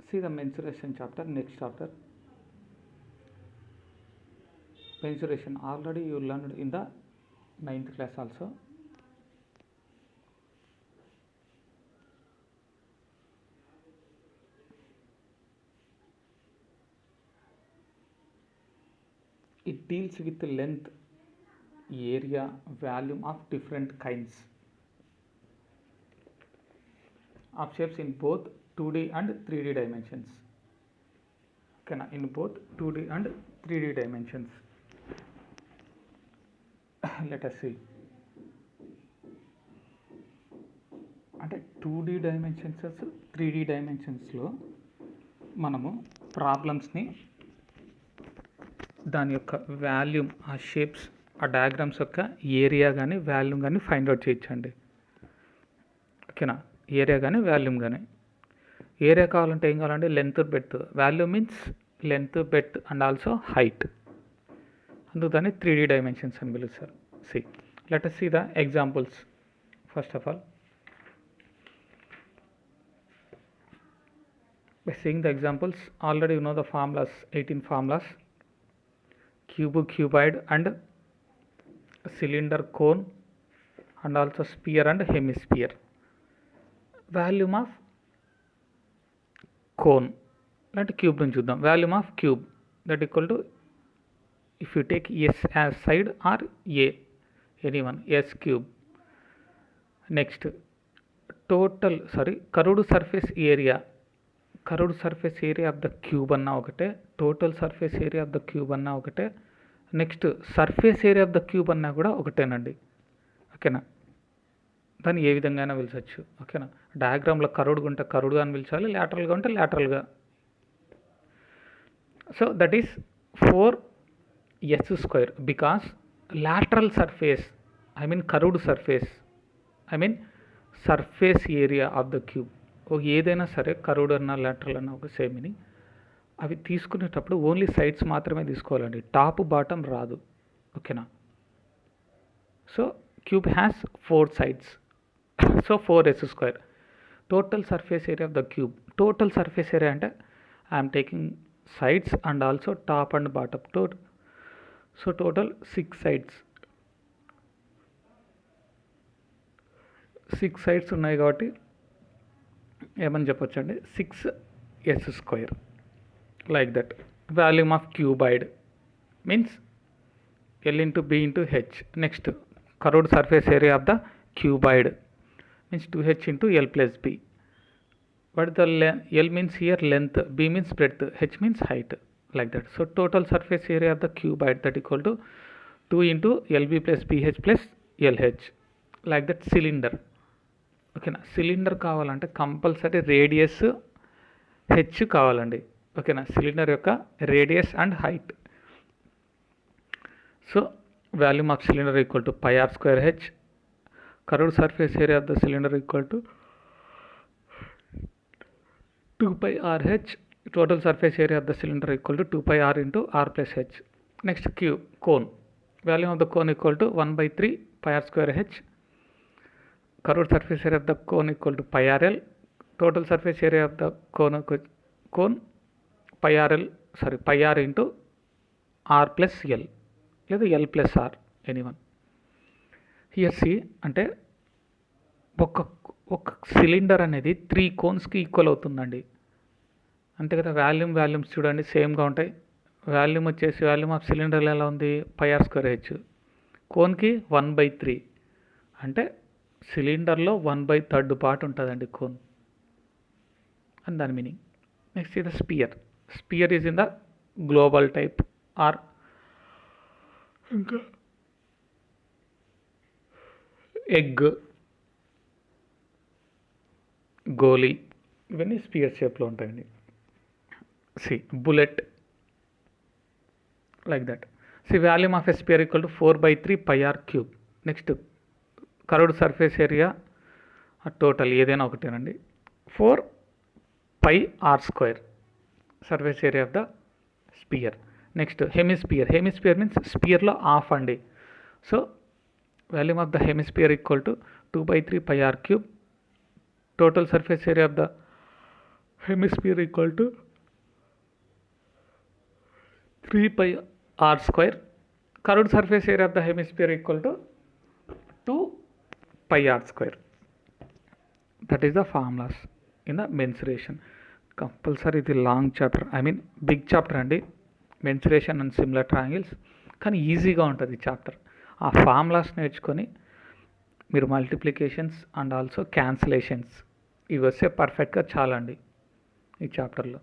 See the mensuration chapter, next chapter. Mensuration already you learned in the 9th class also. It deals with the length, area, volume of different kinds of shapes in both 2D and 3D dimensions. Okay, in both 2D and 3D dimensions. Let us see. అంటే 2D dimensions 3D డైమెన్షన్స్లో మనము ప్రాబ్లమ్స్ని దాని యొక్క volume, ఆ shapes, ఆ diagrams యొక్క area కానీ volume కానీ ఫైండ్ అవుట్ చేయొచ్చండి. ఓకేనా, ఏరియా కానీ వాల్యూమ్ కానీ. ఏరియా కావాలంటే ఏం కావాలంటే length breadth, volume means length breadth and also height. అందుకు దాన్ని 3D డైమెన్షన్స్ అని పిలుస్తారు. See let us see the examples. First of all, by seeing the examples, already you know the formulas, 18 formulas: cube, cuboid and cylinder, cone and also sphere and hemisphere. Volume of cone అంటే cube నుంచి చూద్దాం. Volume of cube that equal to, if you take S as side or A, anyone, S cube. Next, curved surface area. Curved surface area of the cube అన్న ఒకటే, total surface area of the cube అన్న ఒకటే, next surface area of the cube అన్నా కూడా ఒకటేనండి. ఓకేనా, దాన్ని ఏ విధంగా అయినా పిలిచవచ్చు. ఓకేనా, డయాగ్రామ్లో కరుడుగా ఉంటే కరుడుగా అని పిలిచాలి, లాటరల్గా ఉంటే లాటరల్గా. So that is 4s² because lateral surface, I mean curved surface, I mean surface area of the cube. ఏదైనా సరే కర్వ్డ్ అన్నా లాటరల్ అన్నా ఒక సేమ్ మీనింగ్. అవి తీసుకునేటప్పుడు ఓన్లీ సైడ్స్ మాత్రమే తీసుకోవాలండి, టాప్ బాటమ్ రాదు. ఓకేనా, so cube has 4 sides, so 4s². Total surface area of the cube, total surface area అంటే I'm taking sides and also top and bottom, so total 6 sides. 6 sides ఉన్నాయి కాబట్టి ఏమని చెప్పొచ్చు అండి, 6s², like that. Volume of cuboid means L into B into H. Next curved surface area of the cuboid means 2H into L plus B. What the L means here length, B means breadth, H means height, like that. So total surface area of the cuboid that equal to 2 into LB plus BH plus LH, like that. Cylinder. ఓకేనా, cylinder కావాలంటే compulsory radius H కావాలండి. ఓకేనా, cylinder యొక్క radius and height. So volume of cylinder equal to πr²h. Curved surface area of the cylinder equal to 2πrh. Total surface area of the cylinder equal to 2πr into r plus h. Next, cone. Volume of the cone equal to 1/3 πr²h. Curved surface area of the cone equal to πrl. Total surface area of the cone πr into r plus l, లేదా l plus r, anyone. Here see అంటే ఒక cylinder అనేది 3 కోన్స్కి equal అవుతుందండి, అంతే కదా. Volumes చూడండి సేమ్గా ఉంటాయి. Volume వచ్చేసి వాల్యూమ్ ఆఫ్ సిలిండర్ ఎలా ఉంది, πr²h. కోన్కి 1/3 అంటే సిలిండర్లో 1/3 పార్ట్ ఉంటుందండి కోన్ అని దాని మీనింగ్. నెక్స్ట్ ఇది sphere is in the global type or ఇంకా ఎగ్, గోలీ, ఇవన్నీ స్పియర్ షేప్లో ఉంటాయండి. Bullet, like that. Volume of a sphere equal to 4/3 πr³. Next curved surface area total ఏదైనా ఒకటేనండి, 4πr², surface area of the sphere. Next hemisphere means స్పియర్లో half అండి. So volume of the hemisphere equal to 2/3 πr³. Total surface area of the hemisphere equal to 3 pi r square. Curved surface area of the hemisphere equal to 2 pi r square. That is the formulas in the mensuration. Compulsory ఇది long chapter, I mean big chapter అండి, mensuration and similar triangles. కానీ ఈజీగా ఉంటుంది ఈ chapter. ఆ formulas నేర్చుకొని మీరు multiplications and also cancellations ఇవి వస్తే పర్ఫెక్ట్గా చాలండి ఈ చాప్టర్లో.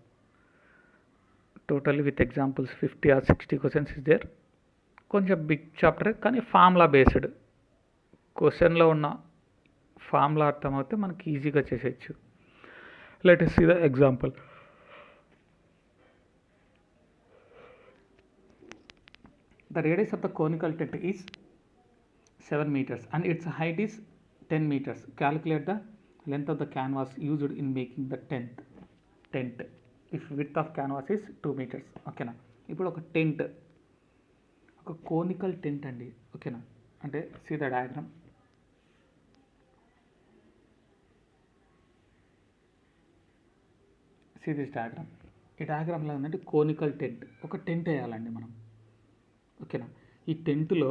Totally with examples 50 or 60 questions is there. కొంచెం బిగ్ చాప్టర్ కానీ ఫార్ములా బేస్డ్. క్వశ్చన్లో ఉన్న ఫార్ములా అర్థమవుతే మనకి ఈజీగా చేసేయచ్చు. Let us see the example. The radius of the conical tent is 7 meters and its height is 10 meters. Calculate the length of the canvas used in making the tent if width of canvas is 2 meters. ఓకేనా. ఇప్పుడు ఒక tent, ఒక conical tent అండి. ఓకేనా. అంటే see the diagram. See this diagram. ఈ డయాగ్రామ్లో ఏంటంటే conical tent, ఒక టెంట్ వేయాలండి మనం. ఓకేనా. ఈ టెంట్లో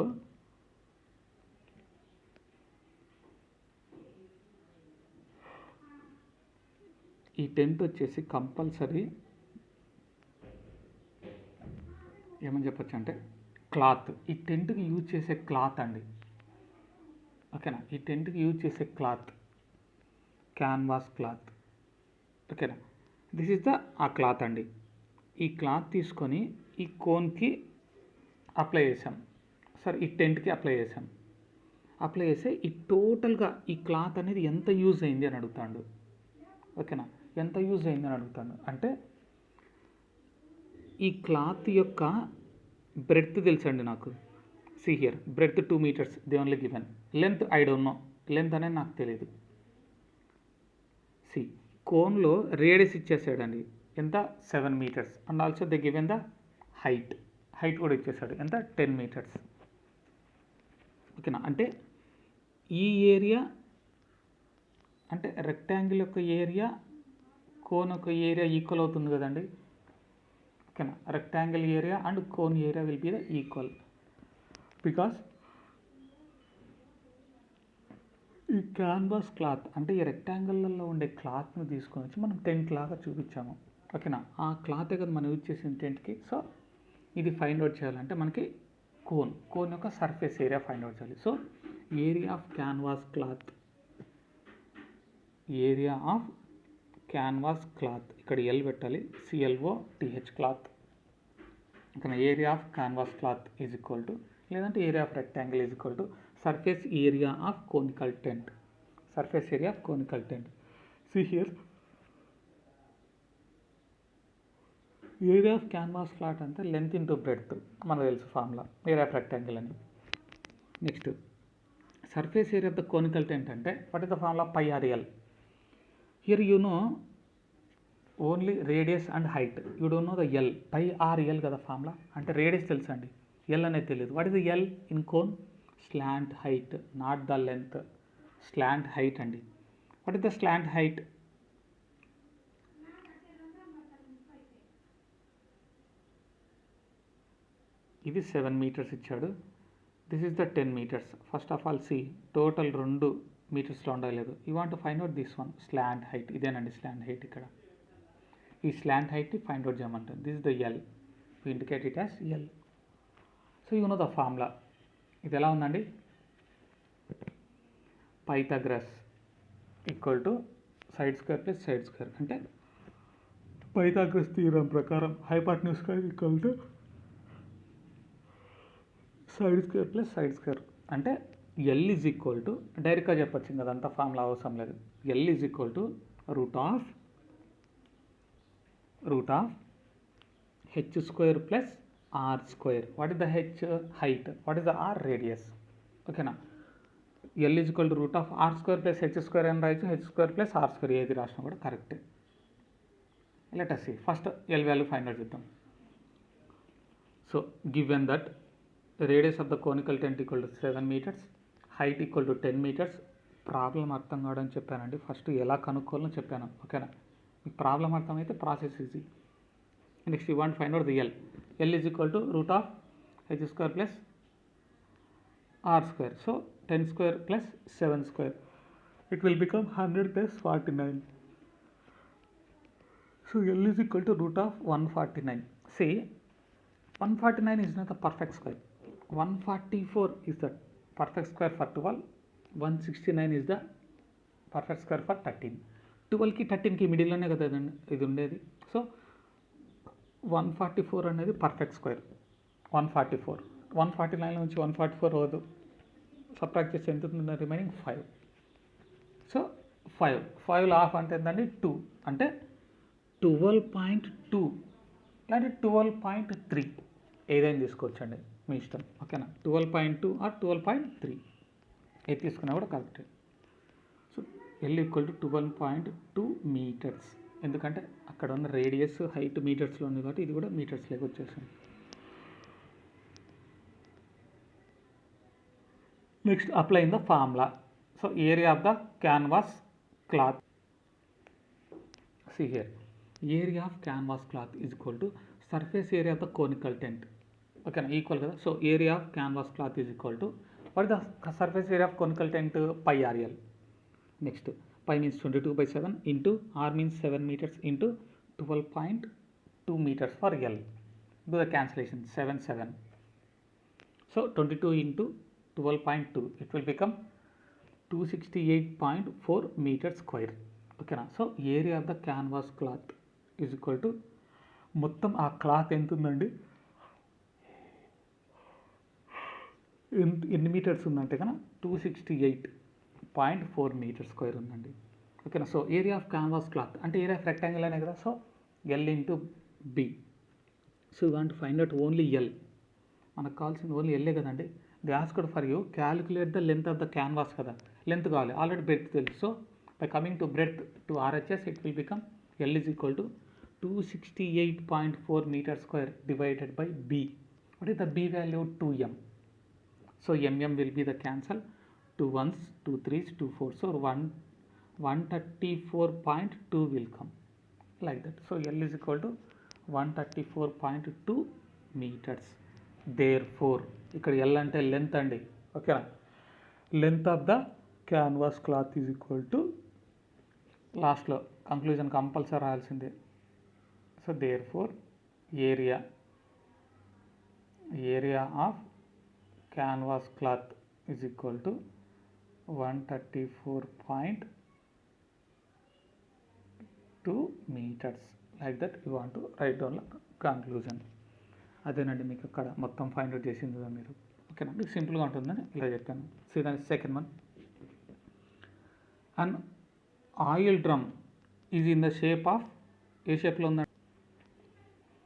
వచ్చేసి కంపల్సరీ ఏమని చెప్పచ్చు అంటే క్లాత్. ఈ టెంట్కి యూజ్ చేసే క్లాత్ అండి. ఓకేనా. ఈ టెంట్కి యూజ్ చేసే క్లాత్ క్యాన్వాస్ క్లాత్. ఓకేనా. దిస్ ఈజ్ ద ఆ క్లాత్ అండి. ఈ క్లాత్ తీసుకొని ఈ కోన్కి అప్లై చేసాం, సార్ ఈ టెంట్కి అప్లై చేసాం. అప్లై చేస్తే ఈ టోటల్గా ఈ క్లాత్ అనేది ఎంత యూజ్ అయింది అని అడుగుతాడు. ఓకేనా. ఎంత యూజ్ అయింది అని అడుగుతాడు అంటే ఈ క్లాత్ యొక్క బ్రెడ్త్ తెలుసండి నాకు. See here, breadth 2 meters they only given. Length I don't know, length అనేది నాకు తెలియదు. సి కోన్లో రేడియస్ ఇచ్చేసాడండి, ఎంత 7 meters and also they given the height కూడా ఇచ్చేసాడు, ఎంత 10 meters. ఓకేనా. అంటే ఈ ఏరియా అంటే రెక్టాంగిల్ యొక్క ఏరియా కోన్ యొక్క ఏరియా ఈక్వల్ అవుతుంది కదండి. ఓకేనా. Rectangle area and cone area will be the equal because ఈ క్యాన్వాస్ క్లాత్ అంటే ఈ రెక్టాంగిల్లో ఉండే క్లాత్ని తీసుకొని వచ్చి మనం టెంట్ లాగా చూపించాము. ఓకేనా. ఆ క్లాతే కదా మనం యూజ్ చేసిన టెంట్కి. సో ఇది ఫైండ్ అవుట్ చేయాలంటే మనకి కోన్ యొక్క సర్ఫేస్ ఏరియా ఫైండ్ అవుట్ చేయాలి. So area of canvas cloth ఇక్కడ ఎల్ పెట్టాలి, CLOTH క్లాత్. ఇక్కడ area of canvas cloth is equal to, లేదంటే area of rectangle is equal to surface area of conical tent. See here, area of canvas flat అంటే length into breadth మనకు తెలుసు formula, area of rectangle అని. Next surface area of the conical tent అంటే what is the formula? Pi RL. Here you know only radius and height, you don't know the L. Pi RL కదా formula. అంటే radius తెలుసు అండి, L అనేది తెలియదు. What is the L in cone? Slant height, not the length. Slant height అండి. What is the slant height? ఇది 7 meters ఇచ్చాడు. This is the 10 meters. First of all see total 2 మీటర్స్లో ఉండలేదు. You want find out this one, slant height. ఇదేనండి slant height. ఇక్కడ ఈ slant హైట్ని find out చేయమంటారు. This is the L, we indicate it as L. So you know the formula. ఇది ఎలా ఉందండి? Pythagoras equal to side square plus side square. అంటే Pythagoras theorem ప్రకారం hypotenuse square equal to side square plus side square. అంటే L is equal to, డైరెక్ట్గా చెప్పచ్చు కదా, అంతా ఫార్ములా అవసరం లేదు. L is equal to root of H square plus R square. What is the H? Height. What is the R? Radius. ఓకేనా. L is equal to root of R square plus H square అని రాయొచ్చు, H square plus R square, ఏది రాసినా కూడా correct. Let us see. First L value find out చేద్దాం. So given that radius of the conical tent equal to 7 meters, height equal to 10 meters. Problem అర్థం కావడానికి చెప్పానండి. First ఎలా కనుక్కోవాలని చెప్పాను. ఓకేనా. మీకు ప్రాబ్లం అర్థమైతే process easy. Next you want find out the L. L is equal to root of H square plus R square. So 10 square plus 7 square. It will become 100 plus 49. So L is equal to root of 149. See, 149 is not the perfect square. 144 is the perfect square for 12. 169 is the perfect square for 13. 12కి 13కి మిడిల్లోనే కదా ఇది ఉండేది. So 144 అనేది perfect square. 144 149 నుంచి 144 అవ్వదు. Subtract చేస్తే ఎంత ఉంటుంది? Remaining 5. So 5 half అంటే ఏంటండి? 2 అంటే 12.2 లేదంటే 12.3 ఏదైనా తీసుకోవచ్చండి, మీ ఇష్టం. ఓకేనా? 12.2 ఆర్ 12.3 ఏది తీసుకున్నా కూడా correct. So L equal to 12.2 metres. ఎందుకంటే అక్కడ ఉన్న రేడియస్ హైట్ మీటర్స్లో ఉంది కాబట్టి ఇది కూడా మీటర్స్లోకి వచ్చేసింది. Next, applying the formula. So area of the canvas cloth. See here, area of canvas cloth is equal to surface area of the conical tent. Okay, equal kada. So area of canvas cloth is equal to, what is the surface area of conical tent? Pi RL. Next, pi means 22/7 into r means 7 meters into 12.2 meters for L. Do the cancellation. 7 7. So 22 into 12.2, it will become 268.4 meters square. Okay na? So area of the canvas cloth is equal to, మొత్తం ఆ cloth ఎంత ఉందండి, ఎన్ని metres ఉందంటే కన్నా 268.4 metre square ఉందండి. ఓకేనా? So area of canvas cloth అంటే ఏరియా ఆఫ్ రెక్టాంగిల్ అనే కదా. So L into B. So you want find out only L. మనకు కావాల్సింది ఓన్లీ ఎల్లే కదండి. They asked for you calculate the length of the canvas కదా. లెంత్ కావాలి, already breadth తెలుసు. So by coming to breadth to RHS it will become L is equal to 268.4 meter square divided by b. What is the b value? 2m. So mm will be the cancel. 2 1s, 2 3s, 2 4s. So 134.2 will come like that. So L is equal to 134.2 meters. Therefore ఇక్కడ L అంటే length అండి. ఓకేనా? Length of the canvas cloth is equal to, లాస్ట్లో conclusion compulsory రాయాల్సిందే. So therefore area of canvas cloth is equal to 134.2 meters. Like that you want to write down the conclusion. అదేనండి మీకు అక్కడ మొత్తం find out చేసింది మీరు. ఓకేనా? మీకు సింపుల్గా ఉంటుందని ఇలా చెప్పాను. సో దాని second one, and oil drum is in the shape of, ఏ షేప్లో ఉందండి?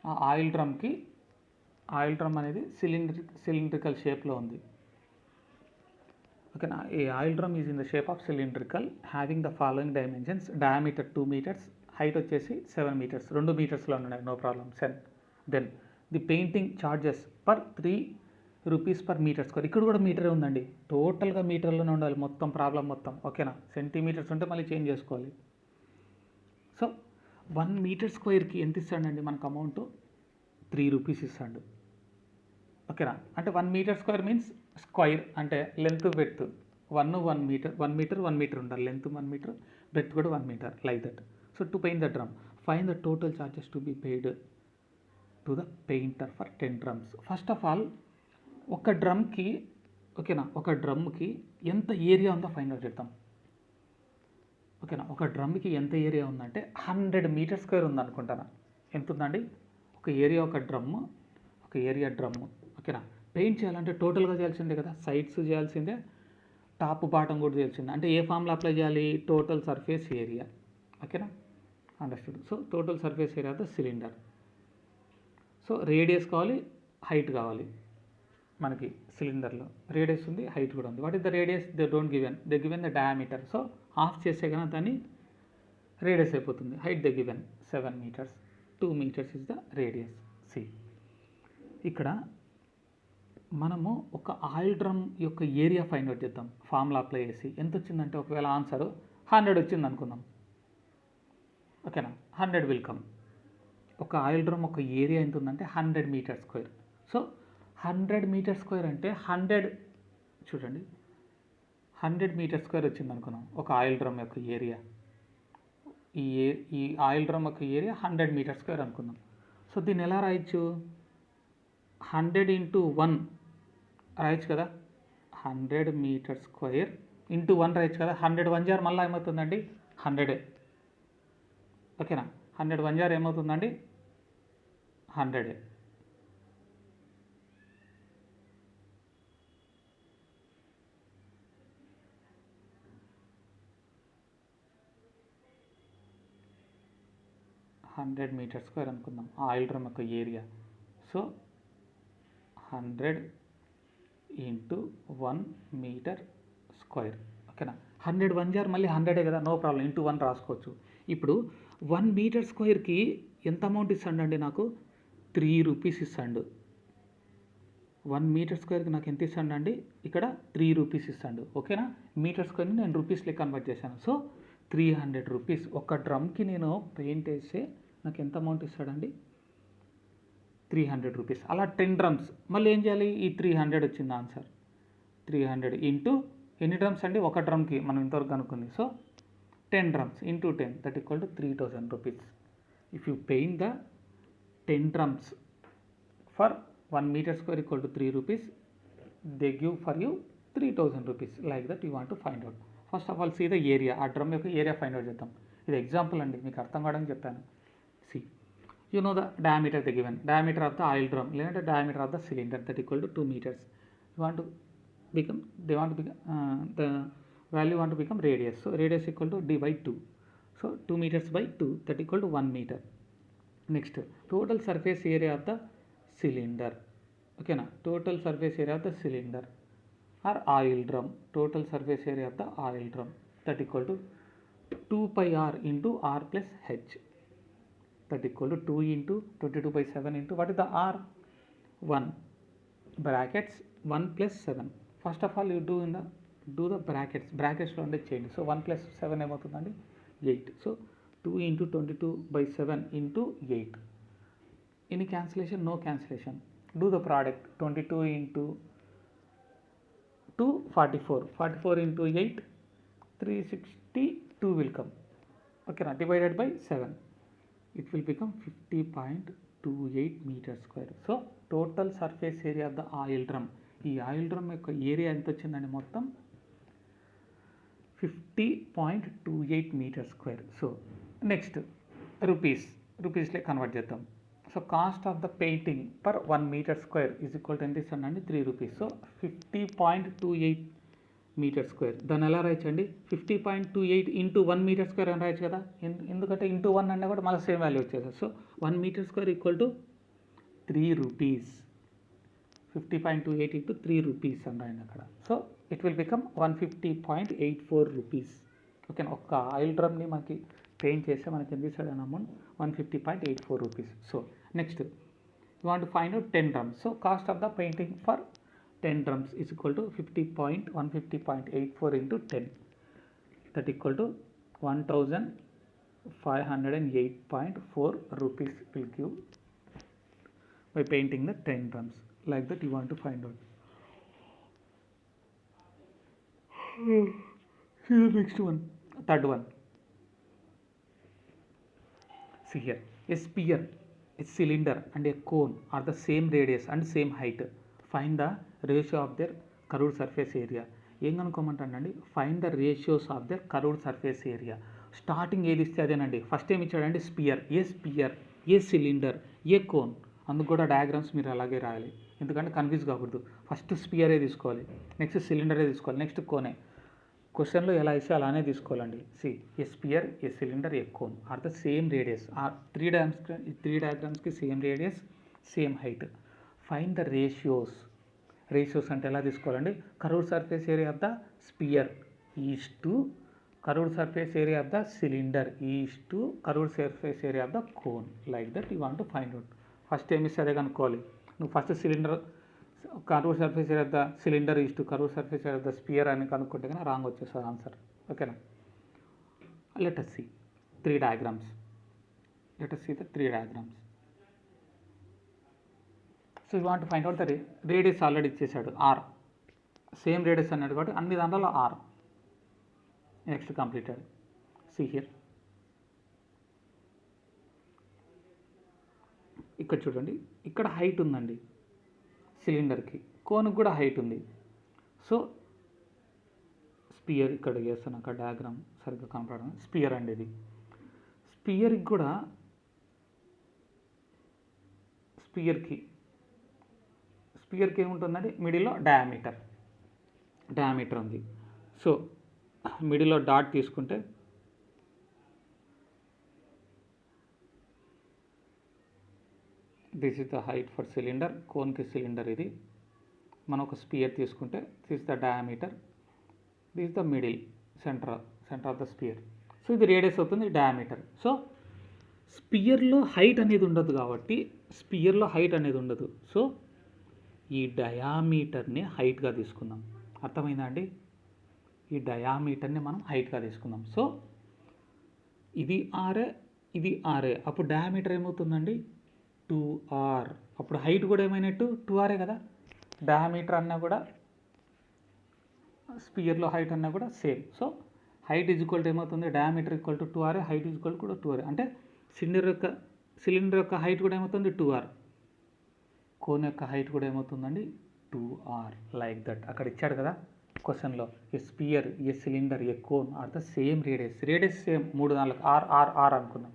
ఆ ఆయిల్ డ్రమ్ అనేది సిలిండ్రికల్ షేప్లో ఉంది. ఓకేనా? ఈ oil drum is in the shape of cylindrical having the following dimensions. Diameter 2 meters, height వచ్చేసి 7 meters. 2 metersలో ఉన్నాయి, no problem. Then the painting charges per 3 rupees per meter square. ఇక్కడ కూడా మీటరే ఉందండి, టోటల్గా మీటర్లోనే ఉండాలి మొత్తం ప్రాబ్లం మొత్తం. ఓకేనా? సెంటీమీటర్స్ ఉంటే మళ్ళీ చేంజ్ చేసుకోవాలి. సో 1 meter స్క్వేర్కి ఎంత ఇస్తాడండి మనకు అమౌంట్? 3 rupees ఇస్తాడు. ఓకేనా? అంటే 1 meter స్క్వేర్ మీన్స్ స్క్వైర్ అంటే లెంత్ బెడ్త్ 1 మీటర్ ఉండాలి. లెంత్ 1 meter, బెడ్త్ కూడా 1 meter, like that. So to paint the drum find the total charges to be paid to the painter for 10 drums. First of all ఒక డ్రమ్కి, ఓకేనా, ఒక డ్రమ్కి ఎంత area ఉందో find out చేద్దాం. ఓకేనా? ఒక డ్రమ్కి ఎంత ఏరియా ఉందంటే 100 meter స్క్వేర్ ఉందనుకుంటాను. ఎంత ఉందండి ఒక ఏరియా? ఒక ఏరియా డ్రమ్. ఓకేనా? పెయింట్ చేయాలంటే టోటల్గా చేయాల్సిందే కదా, సైడ్స్ చేయాల్సిందే, టాప్ బాటం కూడా చేయాల్సిందే. అంటే ఏ ఫార్ములా అప్లై చేయాలి? Total surface area. ఓకేనా? Understood. So total surface area of the cylinder. So radius కావాలి, హైట్ కావాలి. మనకి సిలిండర్లో రేడియస్ ఉంది, హైట్ కూడా ఉంది. What is the radius? They don't given, they given the diameter. So half చేస్తే కనుక దాన్ని రేడియస్ అయిపోతుంది. Height they given 7 meters, 2 meters is the radius. See ఇక్కడ మనము ఒక ఆయిల్ డ్రమ్ యొక్క ఏరియా ఫైండ్ అవుట్ చేద్దాం ఫార్ములా అప్లై చేసి. ఎంత వచ్చిందంటే, ఒకవేళ ఆన్సర్ 100 వచ్చింది అనుకుందాం. ఓకేనా. 100 విల్ కమ్. ఒక ఆయిల్ డ్రమ్ ఒక ఏరియా ఎంత ఉందంటే 100 metre square. So 100 metre square అంటే 100 చూడండి 100 మీటర్ స్క్వేర్ వచ్చింది అనుకున్నాం ఒక ఆయిల్ డ్రమ్ యొక్క ఏరియా. ఈ ఆయిల్ డ్రమ్ యొక్క ఏరియా 100 మీటర్ స్క్వేర్ అనుకుందాం. సో దీన్ని ఎలా రాయొచ్చు? 100 ఇంటూ 1 రాయొచ్చు కదా, 100 మీటర్ స్క్వేర్ ఇంటూ 1 రాయొచ్చు కదా. 100 1 జార్ మళ్ళీ ఏమవుతుందండి 100. ఓకేనా. 100 1 జార్ ఏమవుతుందండి 100. హండ్రెడ్ మీటర్ స్క్వేర్ అనుకుందాం ఆయిల్ డ్రమ్ యొక్క area. So 100 into 1 metre square. ఓకేనా. 100 1 జార్ మళ్ళీ 100 కదా, నో ప్రాబ్లం, ఇంటూ 1 రాసుకోవచ్చు. ఇప్పుడు 1 మీటర్ స్క్వేర్కి ఎంత అమౌంట్ ఇస్తాడండి నాకు? 3 రూపీస్ ఇస్తాడు. 1 మీటర్ స్క్వేర్కి నాకు ఎంత ఇస్తాడండి? ఇక్కడ 3 రూపీస్ ఇస్తాడు. ఓకేనా. మీటర్ స్క్వేర్ని నేను రూపీస్లో కన్వర్ట్ చేశాను. So 300 rupees. ఒక డ్రమ్కి నేను పెయింట్ వేస్తే నాకు ఎంత అమౌంట్ ఇస్తాడండి? 300 రూపీస్. అలా 10 డ్రమ్స్. మళ్ళీ ఏం చేయాలి? ఈ 300 వచ్చింది ఆన్సర్. 300 ఇంటూ ఎన్ని డ్రమ్స్ అండి? ఒక డ్రమ్కి మనం ఇంతవరకు అనుకుంది. So 10 drums into 10 that equal to 3000 rupees. If you paint the 10 drums for 1 metre square equal to 3 rupees, they give for you 3000 rupees. Like that you want to find out. First of all see the area. ఆ drum యొక్క area find out చేద్దాం. ఇది example అండి, మీకు అర్థం కావడానికి చెప్పాను. See you know the diameter they given, diameter of the oil drum లేదంటే diameter of the cylinder that equal to 2 meters. You want to become, they want to become the value want to become radius. So radius equal to d by 2. So 2 meters by 2 that equal to 1 meter. Next, total surface area of the cylinder. Okay na, total surface area of the cylinder or oil drum, total surface area of the oil drum that equal to 2 pi r into r plus h. That equal to 2 into 22 by 7 into what is the r? 1 brackets 1 plus 7. First of all you do the brackets lo unde change. So 1 plus 7 ఏమవుతుందండి 8. So 2 into 22 by 7 into 8. Any cancellation? No cancellation. Do the product. 22 into 2 44, 44 into 8 362 will come. Okay na, divided by 7 it will become 50.28 meters square. So total surface area of the oil drum, ఈ oil drum యొక్క area ఎంత వచ్చిందండి? మొత్తం 50.28 metre square. So next రూపీస్లో convert చేద్దాం. So cost of the painting per 1 metre square is equal to ఎంత ఇస్తానండి? 3 rupees. So 50.28 metre square. దాన్ని ఎలా రాయచ్చండి? 50.28 ఇంటూ 1 మీటర్ స్క్వేర్ అని రాయచ్చు కదా, ఎందుకంటే ఇంటూ 1 అన్నా కూడా మళ్ళీ సేమ్ వాల్యూ వచ్చేస్తుంది. So 1 metre square equal to 3 rupees. 50.28 into 3 rupees అని రాయండి అక్కడ. So it will become 150.84 rupees. ఓకేనా. ఒక ఆయిల్ డ్రమ్ని మనకి పెయింట్ చేస్తే మనకి ఎంత ఇస్తాడు అని amount? 150.84 rupees. So next you want to find out 10 drums. So cost of the painting for 10 drums is equal to 150.84 into 10, that equal to 1508.4 rupees will give by painting the 10 drums. Like that you want to find out. See the next one, third one. See here, a sphere, a cylinder and a cone are the same radius and same height. Find the ratio of their curved surface area. ఏం కనుక్కోమంటానండి? Find the ratios of their curved surface area. Starting ఏది ఇస్తే అదేనండి. First ఏమి ఇచ్చాడండి? Sphere. A cylinder, a cone. అందుకు కూడా diagrams మీరు అలాగే రాయాలి, ఎందుకంటే కన్ఫ్యూజ్ కాకూడదు. ఫస్ట్ స్పియరే తీసుకోవాలి, నెక్స్ట్ సిలిండరే తీసుకోవాలి, నెక్స్ట్ కోనే. క్వశ్చన్లో ఎలా ఇస్తే అలానే తీసుకోవాలండి. See a sphere, a cylinder, a cone are the same radius. ఆ త్రీ డయాగ్రామ్స్కి same radius, same height. Find the ratios. Ratios అంటే ఎలా తీసుకోవాలండి? Curved surface area of the sphere is to curved surface area of the cylinder is to curved surface area of the cone. Like that you want to find out. First ఏమి ఇస్తే అదే కనుక్కోవాలి. నువ్వు first cylinder curved surface area of the cylinder is to curved surface area of the spear అని కనుక్కుంటే కానీ wrong వచ్చేస్తుంది answer. ఓకేనా. Let us see 3 diagrams. let us see the 3 diagrams. So you want to find out the radius already ఇచ్చేసాడు r, same radius అన్నాడు కాబట్టి అన్ని దాంట్లో r. Next completed. See here, ఇక్కడ చూడండి, ఇక్కడ హైట్ ఉందండి సిలిండర్కి, కోన్కి కూడా హైట్ ఉంది. సో స్పియర్ ఇక్కడ చేస్తాను, అక్కడ డయాగ్రామ్ సరిగ్గా కనపడడం, స్పియర్ అండి ఇది. స్పియర్కి కూడా స్పియర్కి ఏముంటుందండి, మిడిల్లో డయామీటర్ ఉంది. సో మిడిల్లో డాట్ తీసుకుంటే this is the height for cylinder, కోన్కి సిలిండర్ ఇది. మనం ఒక స్పియర్ తీసుకుంటే this is the diameter, this is the middle centre of the sphere. So ఇది రేడియస్ అవుతుంది, డయామీటర్. సో స్పియర్లో హైట్ అనేది ఉండదు కాబట్టి సో ఈ డయామీటర్ని హైట్గా తీసుకుందాం. అర్థమైందా అండి? ఈ డయామీటర్ని మనం హైట్గా తీసుకుందాం. సో ఇది ఆర్ఏ, ఇది ఆర్ఏ, అప్పుడు డయామీటర్ ఏమవుతుందండి 2r. అప్పుడు హైట్ కూడా ఏమైనట్టు 2r కదా. డయామీటర్ అన్నా కూడా స్పియర్లో హైట్ అన్నా కూడా same. So height is equal to ఏమవుతుంది, diameter equal to 2r, height is equal కూడా 2r. అంటే సిలిండర్ యొక్క హైట్ కూడా ఏమవుతుంది 2r, కోన్ యొక్క హైట్ కూడా ఏమవుతుందండి 2r. Like that. అక్కడ ఇచ్చాడు కదా క్వశ్చన్లో, a sphere, a cylinder, a cone are the same radius same, 3 దానిలకు r అనుకున్నాం.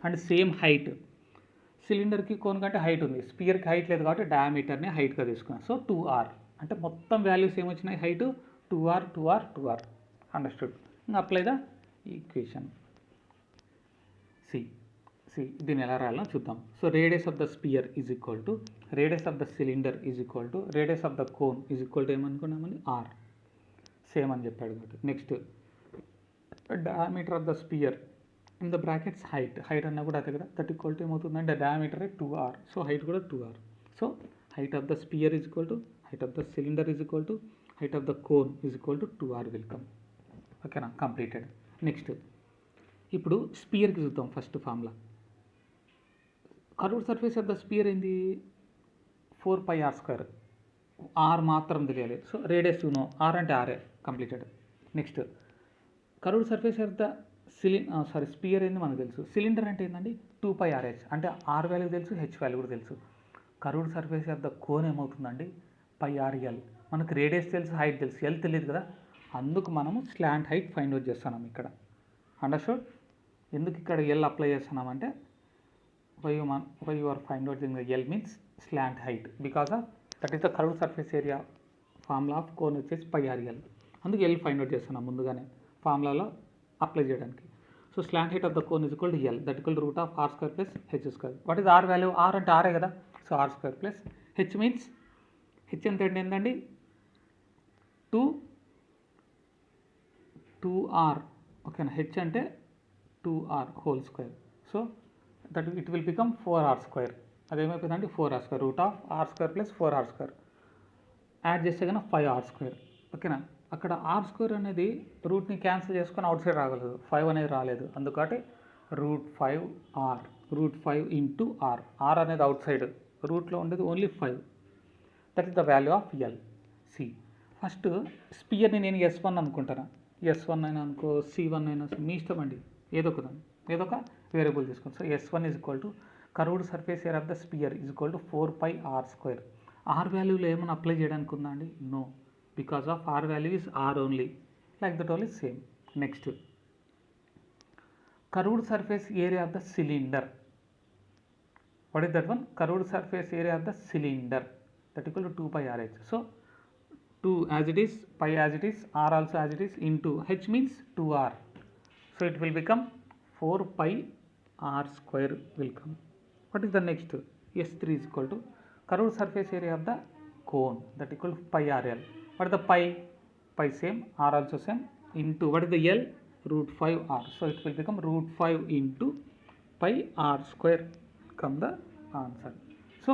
అండ్ సేమ్ హైట్, సిలిండర్కి కోన్ కంటే హైట్ ఉంది, స్పియర్కి హైట్ లేదు కాబట్టి డయామీటర్ని హైట్గా తీసుకున్నాం. సో 2r అంటే మొత్తం వాల్యూస్ ఏమొచ్చినాయి, హైట్ 2r. అండర్స్టూడ్. ఇంకా అప్లై ద ఈక్వేషన్. సి దీన్ని ఎలా రాయాలో చూద్దాం. So radius of the sphere is equal to radius of the cylinder is equal to radius of the cone is equal to ఏమనుకున్నామని r, same అని చెప్పాడు కాబట్టి. Next diameter of the sphere in the brackets height అన్నా కూడా అదే కదా, that equal to ఏమవుతుందంటే diameter 2r, so height కూడా 2r. So height of the sphere is equal to height of the cylinder is equal to height of the cone is equal to 2r will come. ఓకేనా, completed. Next ఇప్పుడు స్పియర్కి చూద్దాం. First formula, curved surface of the sphere ఏంది 4πr², r మాత్రం తెలియాలి. So radius no, r అంటే ఆర్ఏ, completed. Next curved surface of the sphere ఏంది మనకు తెలుసు. సిలిండర్ అంటే ఏంటండి 2πrh, అంటే r వాల్యూ తెలుసు, h వాల్యూ కూడా తెలుసు. Curved surface of the cone ఏమవుతుందండి πrl. మనకు రేడియస్ తెలుసు, హైట్ తెలుసు, ఎల్ తెలియదు కదా. అందుకు మనము స్లాంట్ హైట్ ఫైండ్ అవుట్ చేస్తున్నాం ఇక్కడ. అండర్స్టూడ్? ఎందుకు ఇక్కడ ఎల్ అప్లై చేస్తున్నామంటే why you are find out the L means slant height, because of that is the curved surface area formula of cone వచ్చేసి πrl. అందుకు L ఫైండ్ అవుట్ చేస్తున్నాం ముందుగానే ఫార్ములాలో apply చేయడానికి. So slant height of the cone is equal to L, that equal root of r² plus h². What is r value? r అంటే ఆరే కదా. So r² plus h means h అంటే ఏంటండి 2r. ఓకేనా, h అంటే 2r whole square. So that it will become 4r². అదేమైపోయిందండి 4r², root of r² plus 4r². Add చేస్తే కన్నా 5r². ఓకేనా, అక్కడ r² అనేది రూట్ని క్యాన్సిల్ చేసుకొని అవుట్ సైడ్ రాగలదు, 5 అనేది రాలేదు. అందుకని √5r, √5 ఇంటూ r. r అనేది అవుట్ సైడ్, రూట్లో ఉండేది only 5. That is the value of L. See first స్పియర్ని నేను S1 అనుకుంటాను, S1 అయినా అనుకో, C1 అయినా, మీ ఇష్టం అండి, ఏదో ఒక వేరియబుల్ తీసుకోండి. So S1 is equal to curved surface area of the sphere is equal to 4πr². r వాల్యూలో ఏమైనా అప్లై చేయడానికి ఉందా అండి? No, because of r value is r only. Like that only same. Next curved surface area of the cylinder. What is that one? Curved surface area of the cylinder that equal to 2πrh. So 2 as it is, pi as it is, r also as it is, into h means 2r. So it will become 4πr² will come. What is the next? S3 is equal to curved surface area of the cone, that equal to πrl. What is the pi? Pi same, r also same, into what is the L? √5r. So it will become √5 into πr². Come the answer. So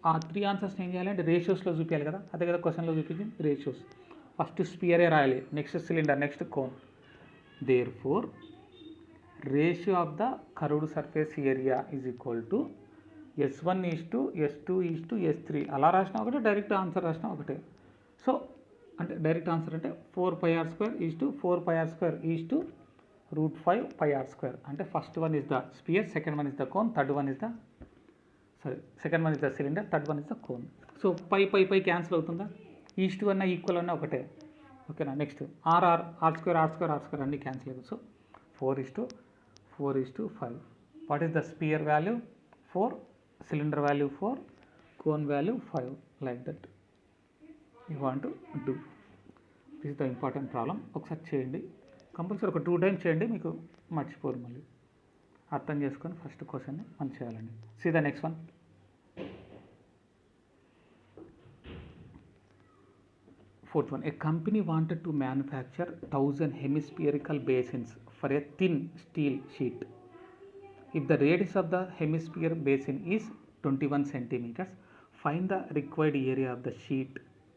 ఆ 3 ఆన్సర్స్ని ఏం చేయాలంటే రేషియోస్లో చూపించాలి కదా, అదే కదా క్వశ్చన్లో చూపించింది ratios. First స్పియరే రాయాలి, next cylinder, next cone. Therefore ratio of the curved surface area is equal to S1:S2:S3 అలా రాసినా ఒకటే, డైరెక్ట్ ఆన్సర్ రాసినా ఒకటే. సో అంటే డైరెక్ట్ ఆన్సర్ అంటే 4πr²/4πr²√5πr². అంటే first one is the sphere, second one is the cone, second one is the cylinder, third one is the cone. So pi cancel అవుతుందా? ఈస్ట్ అన్న ఈక్వల్ అన్న ఒకటే. ఓకేనా. నెక్స్ట్ r² అన్నీ క్యాన్సిల్ అవుతుంది. So 4:4:5. What is the sphere value? 4, cylinder value 4, cone value 5, like that you want to do. This is the important problem. ఒకసారి చేయండి, కంపల్సరీ ఒక 2 times చేయండి, మీకు మర్చిపోరు. మళ్ళీ అర్థం చేసుకొని ఫస్ట్ క్వశ్చన్ని మనం చేయాలండి. See the next one. Fourth one, a company wanted to manufacture 1000 hemispherical basins for a thin steel sheet. If the radius of the hemisphere basin is 21 centimeters, find the required area of the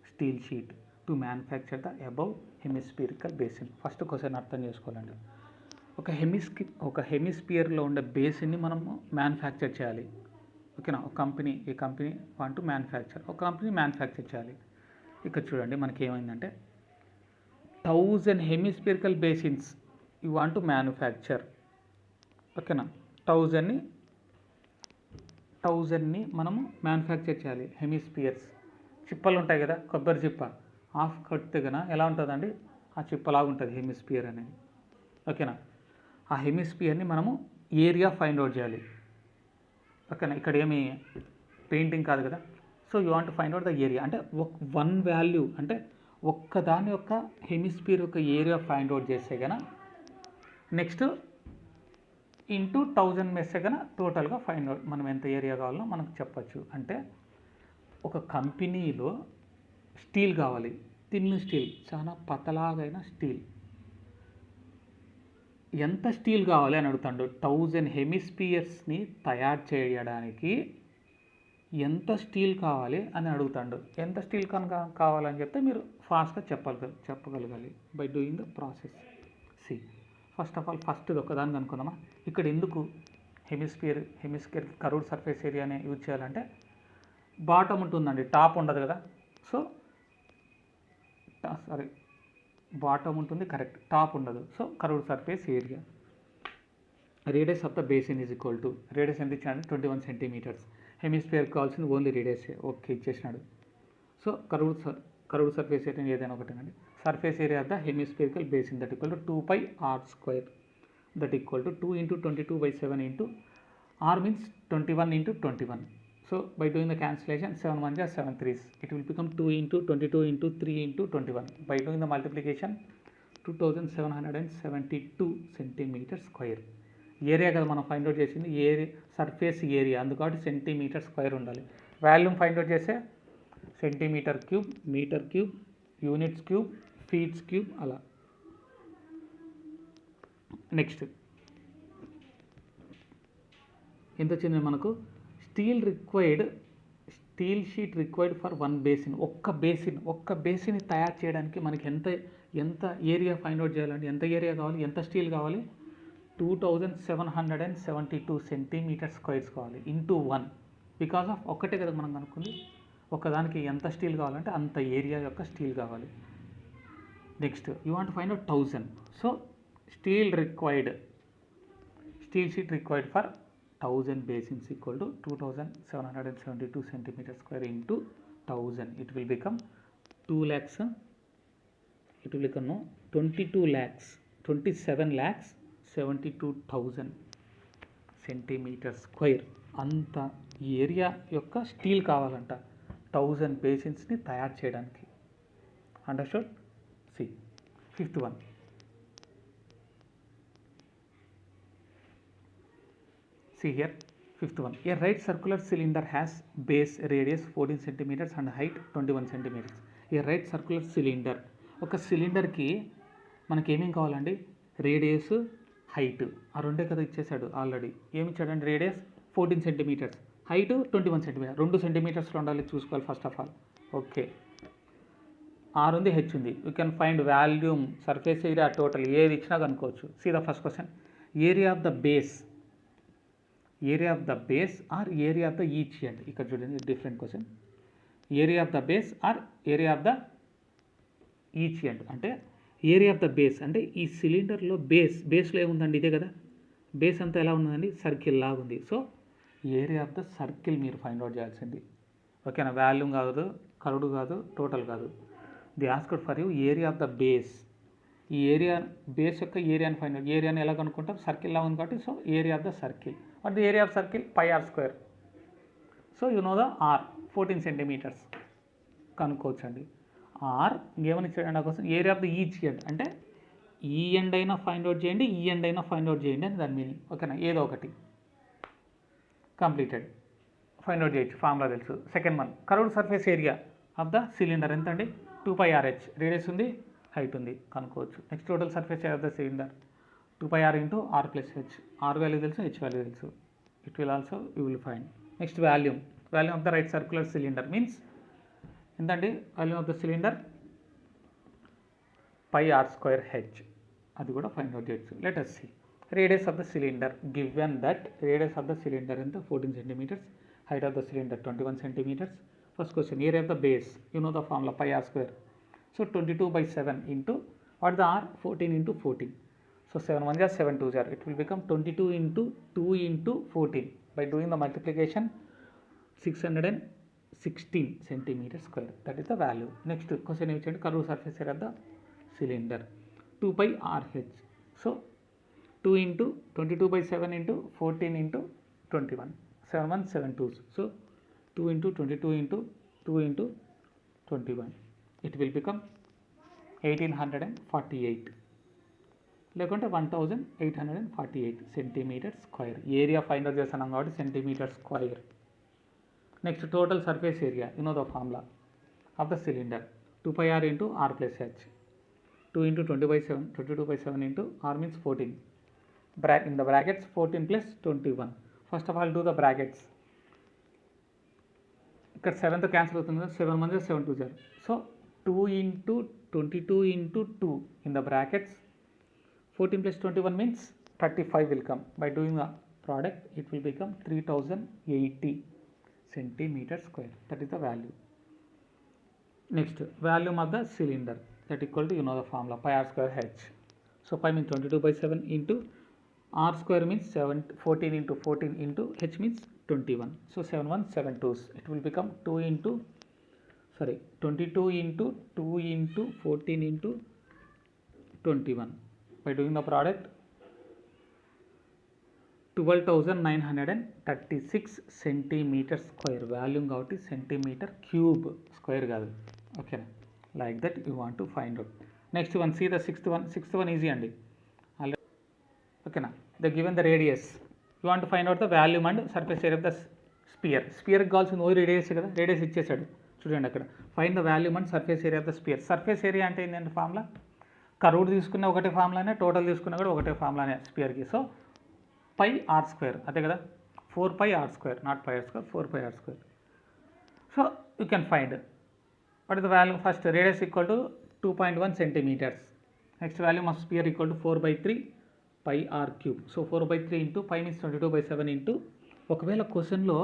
steel sheet to manufacture the above hemispherical basin. First question అర్థం చేసుకోవాలండి. ఒక హెమిస్పియర్లో ఉండే బేసిన్ని మనం manufacture చేయాలి. ఓకేనా. ఒక company want to manufacture, ఒక company manufacture చేయాలి. ఇక్కడ చూడండి మనకి ఏమైందంటే 1000 hemispherical basins you want to manufacture. ఓకేనా. 1000ని మనము మ్యానుఫ్యాక్చర్ చేయాలి. హెమిస్పియర్స్ చిప్పలు ఉంటాయి కదా, కొబ్బరి చిప్ప హాఫ్ కడితే కన్నా ఎలా ఉంటుందండి, ఆ చిప్పలాగా ఉంటుంది హెమిస్పియర్ అనేది. ఓకేనా. ఆ హెమిస్పియర్ని మనము ఏరియా ఫైండ్ అవుట్ చేయాలి. ఓకేనా. ఇక్కడ ఏమి పెయింటింగ్ కాదు కదా. So you want find out the area. అంటే వన్ వాల్యూ అంటే ఒక్కదాని యొక్క హెమిస్పియర్ యొక్క ఏరియా ఫైండ్ అవుట్ చేస్తే కన్నా నెక్స్ట్ ఇంటూ 1000 వేస్తే కన్నా టోటల్గా ఫైండ్ అవుట్ మనం ఎంత ఏరియా కావాలో మనకు చెప్పచ్చు. అంటే ఒక కంపెనీలో స్టీల్ కావాలి, థిన్ స్టీల్, చాలా పతలాగైన స్టీల్. ఎంత స్టీల్ కావాలి అని అడుగుతాడు. 1000 హెమిస్పియర్స్ని తయారు చేయడానికి ఎంత స్టీల్ కావాలి అని అడుగుతాడు. ఎంత స్టీల్ కనుక కావాలని చెప్తే మీరు ఫాస్ట్గా చెప్పగలగాలి by doing the process. See first of all first ఒకదాన్ని కనుక్కుందామా. ఇక్కడ ఎందుకు హెమిస్పియర్ కర్వ్డ్ సర్ఫేస్ ఏరియానే యూజ్ చేయాలంటే బాటమ్ ఉంటుందండి, టాప్ ఉండదు కదా. సో బాటమ్ ఉంటుంది, కరెక్ట్, టాప్ ఉండదు. So curved surface area. Radius of the basin is equal to, radius ఎంత ఇచ్చినాడు 21 centimeters. హెమిస్పియర్ కావాల్సింది ఓన్లీ రేడియస్, ఓకే ఇచ్చేసినాడు. సో కర్వ్డ్ సర్ఫేస్ ఏరియా ఏదైనా ఒకటేనండి. Surface area of the hemispherical basin that equal to 2πr² that equal to 2 × 22/7 into r means 21 × 21. So by doing the cancellation 7 1 are 7 3s, it will become 2 × 22 × 3 × 21. By doing the multiplication 2772 centimeters square. Area కదా మనం find out చేసింది, area surface area, అందుకని centimetre square ఉండాలి. Volume find out చేస్తే centimetre cube, metre cube, units cube, feets cube అలా. Next ఎంత వచ్చింది మనకు? Steel sheet required for 1 basin. ఒక్క బేసిన్ తయారు చేయడానికి మనకి ఎంత ఏరియా ఫైండ్ అవుట్ చేయాలండి, ఎంత ఏరియా కావాలి, ఎంత స్టీల్ కావాలి? 2772 centimeters squares కావాలి ఇంటూ 1. బికాస్ ఆఫ్ ఒక్కటే కదా మనం కనుక్కుంది, ఒకదానికి ఎంత స్టీల్ కావాలంటే అంత ఏరియా యొక్క స్టీల్ కావాలి. Next you want find out 1000. So steel sheet required for 1000 basins equal to 2772 centimeters square into 1000. It will become 2 lakhs. It will become 27,72,000 centimeters square. అంత ఏరియా యొక్క స్టీల్ కావాలంట 1000 బేసిన్స్ని తయారు చేయడానికి. Understood? See fifth one. See here, fifth one. A right circular cylinder has base radius 14 centimeters and height 21 centimeters. A right circular cylinder, ఒక సిలిండర్కి మనకి ఏమేమి కావాలండి? రేడియస్, హైట్, ఆ రెండే కదా ఇచ్చేసాడు ఆల్రెడీ. ఏమి ఇచ్చాడండి? Radius 14 centimeters, height 21 centimeters. 2 centimetersలో ఉండాలి, చూసుకోవాలి first of all. Okay, R ఉంది, హెచ్ ఉంది. You can find volume, surface area, total ఏది ఇచ్చినా కనుక్కోవచ్చు. See the first question. Area of the base or area of the each end. ఇక్కడ చూడండి different question. Area of the base or area of the each end. అంటే area of the base అంటే ఈ సిలిండర్లో బేస్లో ఏముందండి, ఇదే కదా బేస్ అంతా ఎలా ఉన్నదండి, సర్కిల్ లాగా ఉంది. So area of the circle మీరు ఫైండ్ అవుట్ చేయాల్సింది. ఓకేనా, వాల్యూమ్ కాదు, కర్వ్డ్ కాదు, టోటల్ కాదు. The asked for you area of the base. ఈ ఏరియా బేస్ యొక్క ఏరియాని ఫైండ్ అవుట్. ఏరియాని ఎలా కనుక్కుంటాం, సర్కిల్ లా ఉంది కాబట్టి. So area of the circle what the area of circle pi r square. So you know the r 14 centimeters కనుక్కోవచ్చండి. R ఇంకేమని ఇచ్చాడు నా కోసం, area of the each end అంటే ఈ ఎండ్ అయినా ఫైండ్ అవుట్ చేయండి, ఈ ఎండ్ అయినా ఫైండ్ అవుట్ చేయండి అని దాని మీనింగ్. ఓకేనా, ఏదో ఒకటి కంప్లీటెడ్ ఫైండ్ అవుట్ చేయొచ్చు, ఫార్ములా తెలుసు. Second one curved surface area of the cylinder ఎంత అండి, 2πRh. రేడియస్ ఉంది, హైట్ ఉంది, కనుక్కోవచ్చు. Next total surface area of the cylinder 2πr into r plus h. R value తెలుసు, హెచ్ వాల్యూ తెలుసు. It will also you will find. Next volume of the right circular cylinder means ఎంతండి, volume of the cylinder πr²h. అది కూడా find out చేయొచ్చు. Let us see radius of the cylinder. Given that radius of the cylinder ఎంత 14 centimetres, height of the cylinder 21 centimeters. First question, area of the base, you know the formula πr². So 22/7 into what the r, 14 into 14. So 7 1 are 7 2 are, it will become 22 into 2 into 14. By doing the multiplication 616 centimeters square, that is the value. Next question is curved surface area of the cylinder 2πRh. So 2 into 22/7 into 14 into 21, 7 1 7 2s. So 2 into 22 into 2 into 21, it will become 1848 లేకుంటే 1848 centimetre square. Area find out చేస్తున్నాం కాబట్టి centimetre square. Next total surface area, you know the formula of the cylinder 2πr into r plus h. 2 into 20/7, 22/7 into r means 14. In the brackets 14 plus 21. First of all do the brackets. ఇక్కడ 7th cancel అవుతుంది కదా, 7 1 7 2 0. So 2 into 22 into 2 in the brackets 14 plus 21 means 35 will come. By doing the product it will become 3080 centimeter square. That is the value. Next volume of the cylinder, that equal to, you know the formula πr²h. So pi means 22/7 into r square means 14 into 14 into h means 21. So 7 1 7 2s, it will become 22 into 2 into 14 into 21. By doing the product 12,936 centimeter square. Volume కాబట్టి centimeter cube, square కాదు. ఓకేనా, like that you want to find out. Next one, see the sixth one easy అండి. ఓకేనా, the given the radius, you want to find out the volume and surface area of the స్పియర్కి కావాల్సింది ఓ radius కదా, radius ఇచ్చేసాడు చూడండి అక్కడ. Find the volume and surface area of the sphere. Surface area అంటే ఏంటంటే ఫార్ములా, కర్వ్డ్ తీసుకున్న ఒకటే ఫార్ములానే, టోటల్ తీసుకున్నా కూడా ఒకటే ఫార్ములానే స్పియర్కి. సో πr², అదే కదా, 4πr², not πr², 4πr². So you can find what is the volume. First radius equal to 2.1 centimetres. Next volume of sphere equal to 4/3 πr³. So 4/3 into pi means 22/7 into, ఒకవేళ క్వశ్చన్లో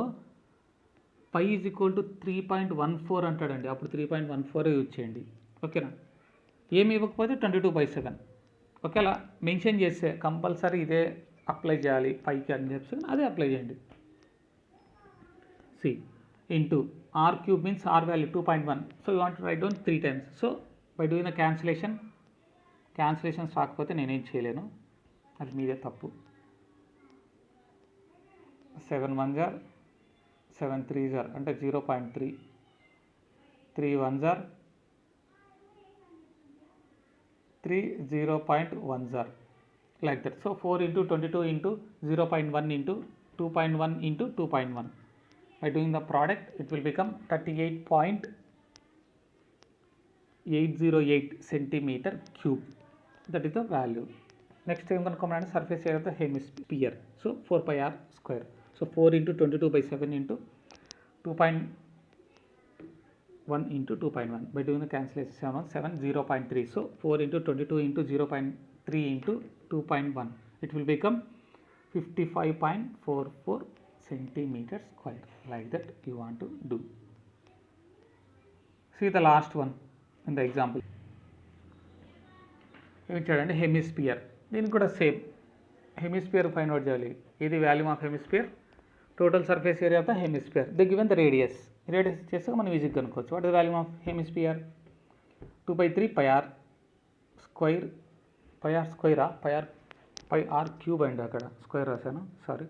pi is equal to 3.14 అంటాడండి, అప్పుడు 3.14 use చేయండి. ఓకేనా, ఏమి ఇవ్వకపోతే 22/7. ఒకవేళ mention చేస్తే కంపల్సరీ ఇదే అప్లై చేయాలి పైకి అని చెప్పి అదే అప్లై చేయండి. సి into r³ means r value 2.1. So you want write down 3 times. So by doing the cancellations రాకపోతే నేనేం చేయలేను, అది మీదే తప్పు. 7 1 are 7 3 are అంటే 0.3, 3 1 are 3 0.1 are like that. So 4 into 22 into 0.1 into 2.1 into 2.1. By doing the product it will become 38.808 centimeter cube. That is the value. Next time కనుక్కోమని surface area of the hemisphere. So 4πr². So 4 into 22/7 into 2.1 into 2.1. By doing the cancellation 7 0.3. So 4 into 22 into 0.3 into 2.1. It will become 55.44 centimeter square. Like that you want to do. See the last one in the example. చూడండి hemisphere, దీనికి కూడా same hemisphere find out చేయాలి. ఇది volume of hemisphere, total surface area of the hemisphere, the given the radius చేస్తే మనం ఈజీగా కనుక్కోవచ్చు. What is the volume of hemisphere? 2/3 πr square, πr స్క్వైరా, πr cube అండి, అక్కడ స్క్వైర్ రాశాను, సారీ.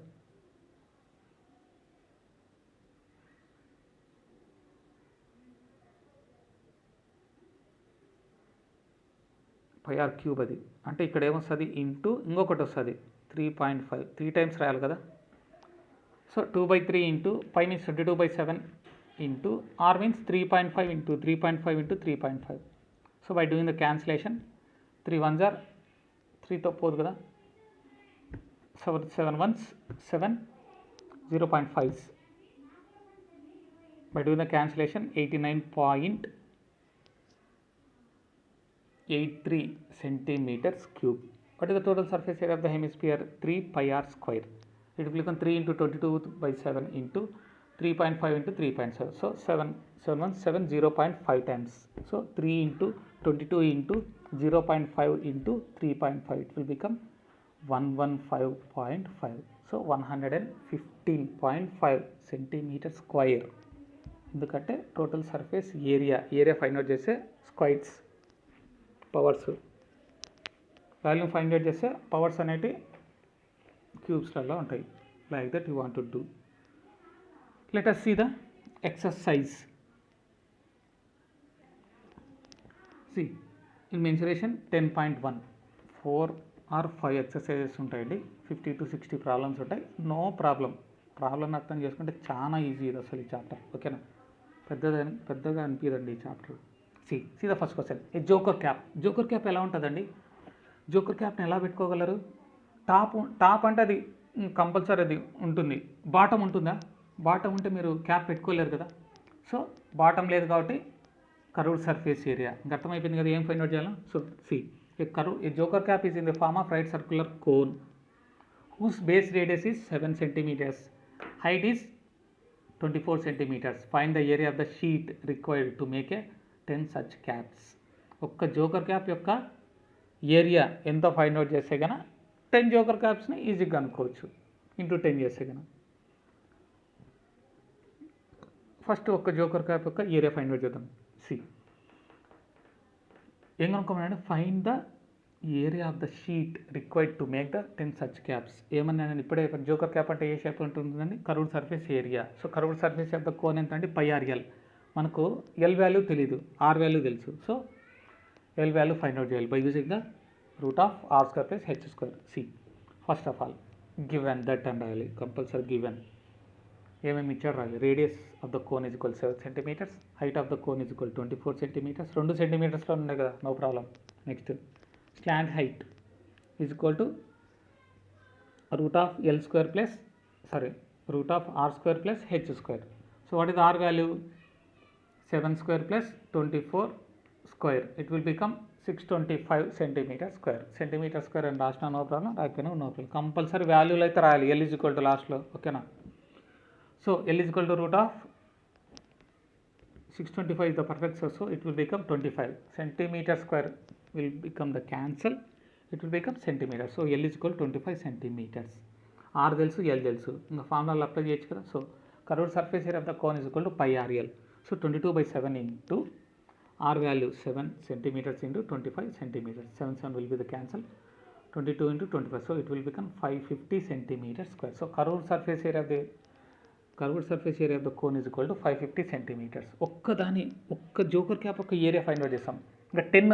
πr క్యూబ్, అది అంటే ఇక్కడ ఏమొస్తుంది ఇంటూ ఇంకొకటి వస్తుంది 3.5, 3 టైమ్స్ రాయాలి కదా. So 2/3 into pi means 22/7 into r means 3.5 into 3.5 into 3.5. So by doing the cancellation 3 1s are 3తో పోదు కదా, 7 1s 7, 0.5s. By doing the cancellation 89.83 centimeters cube. What is the total surface area of the hemisphere? 3 πr square. It will become 3 into 22/7 into 3.5 into 3.7. So 7 1 7 0.5 times. So 3 into 22 into 0.5 into 3.5. It will become 115.5. So 115.5 centimeter square. ఎందుకంటే total surface area find out చేస్తే squares powers, volume find out చేస్తే powers అనేవి క్యూబ్స్లలో ఉంటాయి. Like that you want to do. Let us see the exercise. See in mensuration 10.1 4 or 5 exercises ఉంటాయండి. 50 to 60 problems ఉంటాయి. No problem అర్థం చేసుకుంటే చాలా ఈజీ ఇది అసలు ఈ చాప్టర్. ఓకేనా, పెద్దగా అనిపిదండి ఈ chapter. See the first question. A joker cap ఎలా ఉంటుందండి? జోకర్ క్యాప్ని ఎలా పెట్టుకోగలరు? టాప్ అంటే అది కంపల్సరీ అది ఉంటుంది. బాటమ్ ఉంటుందా? బాటమ్ ఉంటే మీరు క్యాప్ పెట్టుకోలేరు కదా. సో బాటమ్ లేదు కాబట్టి కర్వ్డ్ సర్ఫేస్ ఏరియా ఇంకా అర్థమైపోయింది కదా, ఏం ఫైండ్ అవుట్ చేయాలి. So see a joker cap is in the form of right circular cone whose base radius is 7 centimeters, height is 24 centimeters. Find the area of the sheet required to make a 10 such caps. ఒక్క joker cap యొక్క area ఎంత find out చేస్తే కనుక 10 joker క్యాప్స్ని ఈజీగా అనుకోవచ్చు. Into 10 చేస్తే కనుక first ఒక్క జోకర్ క్యాప్ యొక్క ఏరియా ఫైండ్ అవుట్ చేద్దాం. సి ఏం కనుక్కోమన్నాడు? Find the area of the sheet required to make the 10 such caps. ఏమన్నా ఇప్పుడే జోకర్ క్యాప్ అంటే ఏ షేప్ ఉంటుందండి? Curved surface area. So curved surface of the cone ఎంత అంటే πrl. మనకు ఎల్ వాల్యూ తెలీదు, ఆర్ వాల్యూ తెలుసు. So L value find out చేయాలి by using the root of r square plus h square. C first of all given that అని రాయాలి, compulsory given. ఏమేమి ఇచ్చాడు రాయాలి. Radius of the cone is equal 7 centimeters, height of the cone is equal 24 centimeters. 2 centimetersలో ఉన్నాయి కదా, no problem. Next slant height is equal to root of r square plus h square. So what is the r value? 7 square plus 24 square. It will become 625 centimeter square. Centimeter square and last no problem, రాకపోయినా no problem. Compulsory వాల్యూలు అయితే రాయాలి. l is equal to లాస్ట్లో, ఓకేనా. So l is equal to root of 625 is the perfect source, so it will become 25 centimeter square will become the cancel, it will become centimeter. So l is equal to 25 centimeters. r తెలుసు, l తెలుసు, ఇంకా formula apply చేయొచ్చు కదా. So curved surface area of the cone is equal to πrl. So 22/7 into r value 7 centimeters into 25 centimeters. 7 will be the cancel. 22 into 25, so it will become 550 centimeters square. So curved surface area of the cone is equal to 550 centimeters. ఒక్క joker cap ఒక area find out చేస్తాం. ఇంకా 10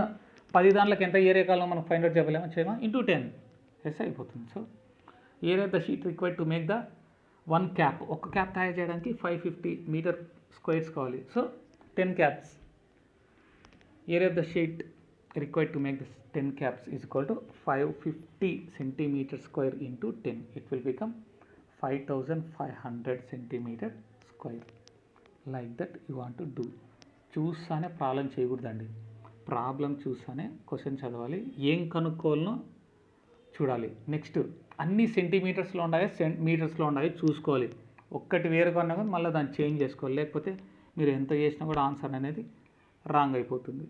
దాంట్లోకి ఎంత area కావాలో మనం find out చేయలేమా into 10 yes అయిపోతుంది. So area of the sheet required to make the 1 cap, ఒక క్యాప్ తయారు చేయడానికి 550 మీటర్ స్క్వేర్స్ కావాలి. So 10 caps, area of the sheet required to make this 10 caps is equal to 550 centimeter square into 10. It will become 5500 centimeter square. Like that you want to do. చూసానే problem చేయకూడదండి, problem చూసానే question చదవాలి. ఏం కనుక్కోవాలనో చూడాలి. Next అన్ని సెంటీమీటర్స్లో ఉండాలి, మీటర్స్లో ఉండాలి చూసుకోవాలి. ఒక్కటి వేరుగా ఉన్నా కానీ మళ్ళీ దాన్ని చేంజ్ చేసుకోవాలి, లేకపోతే మీరు ఎంత చేసినా కూడా ఆన్సర్ అనేది రాంగ్ అయిపోతుంది.